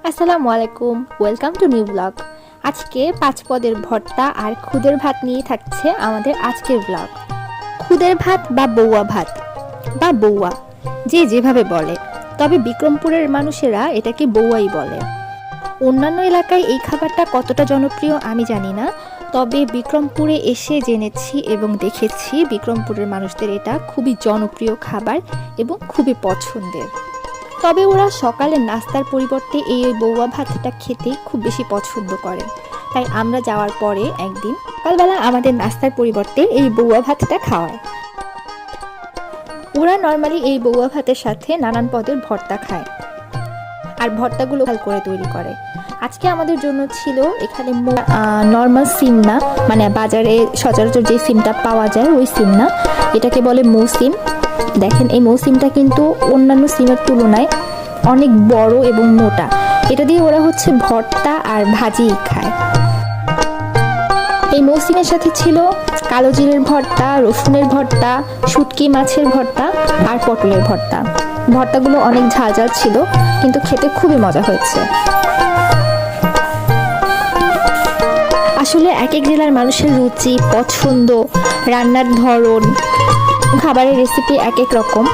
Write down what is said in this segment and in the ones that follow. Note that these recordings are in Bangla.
আসসালামু আলাইকুম, ওয়েলকাম টু নিউ ব্লগ। আজকে 5 পদের ভর্তা আর খুদের ভাত নিয়ে থাকছে আমাদের আজকের ব্লগ। খুদের ভাত বা বৌয়া ভাত বা বৌয়া, যে যেভাবে বলে, তবে বিক্রমপুরের মানুষেরা এটাকে বৌয়াই বলে। অন্যান্য এলাকায় এই খাবারটা কতটা জনপ্রিয় আমি জানি না, তবে বিক্রমপুরে এসে জেনেছি এবং দেখেছি বিক্রমপুরের মানুষদের এটা খুবই জনপ্রিয় খাবার এবং খুবই পছন্দের। তবে ওরা সকালের নাস্তার পরিবর্তে এই বৌয়া ভাতটা খেতে খুব বেশি পছন্দ করে। তাই আমরা যাওয়ার পরে একদিন সকালবেলা আমাদের নাস্তার পরিবর্তে এই বৌয়া ভাতটা খাওয়ায়। ওরা নর্মালি এই বৌয়া ভাতের সাথে নানান পদের ভর্তা খায় আর ভর্তাগুলো ভালো করে তৈরি করে। আজকে আমাদের জন্য ছিল এখানে নর্মাল সিম না, মানে বাজারে সচরাচর যে সিমটা পাওয়া যায় ওই সিম না, এটাকে বলে মৌসিম। দেখেন, এই মৌসিমটা কিন্তু অন্যান্য সিমের তুলনায় অনেক বড় এবং মোটা। এটা দিয়ে ওরা ভর্তা আর ভাজি খায়। এই মৌসিমের সাথে ছিল কালো জিরের ভর্তা, রসুনের ভর্তা, শুটকি মাছের ভর্তা আর পটলের ভর্তা। ভর্তাগুলো অনেক ঝাল ঝাল ছিল, কিন্তু খেতে খুবই মজা হয়েছে। আসলে এক এক জেলার মানুষের রুচি, পছন্দ, রান্নার ধরন, খাবারের রেসিপি এক এক রকম।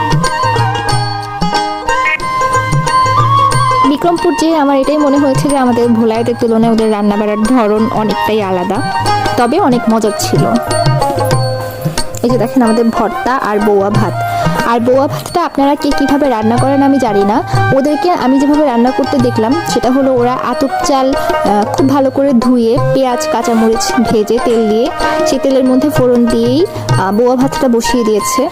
বিক্রমপুর যে আমার এটাই মনে হয়েছে যে আমাদের ভোলাইদের তুলনায় ওদের রান্না বাড়ার ধরন অনেকটাই আলাদা, তবে অনেক মজার ছিল। এই যে দেখেন আমাদের ভর্তা আর বৌয়া ভাত। আর বৌয়া ভাতটা আপনারা কে কীভাবে রান্না করেন আমি জানি না, ওদেরকে আমি যেভাবে রান্না করতে দেখলাম সেটা হলো ওরা আতপ চাল খুব ভালো করে ধুয়ে পেঁয়াজ কাঁচামরিচ ভেজে তেল দিয়ে সেই তেলের মধ্যে ফোড়ন দিয়েই বৌয়া ভাতটা বসিয়ে দিয়েছে।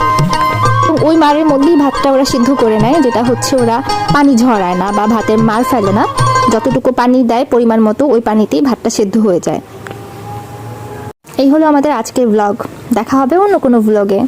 ওই মারের মধ্যেই ভাতটা ওরা সিদ্ধ করে নেয়, যেটা ওরা পানি ঝরায় না বা ভাতের মার ফেলে না। যতটুকু পানি দেয় পরিমাণ মতো ওই পানিতেই ভাতটা সিদ্ধ হয়ে যায়। এই হলো আমাদের আজকের ব্লগ। দেখা হবে অন্য কোনো ব্লগে।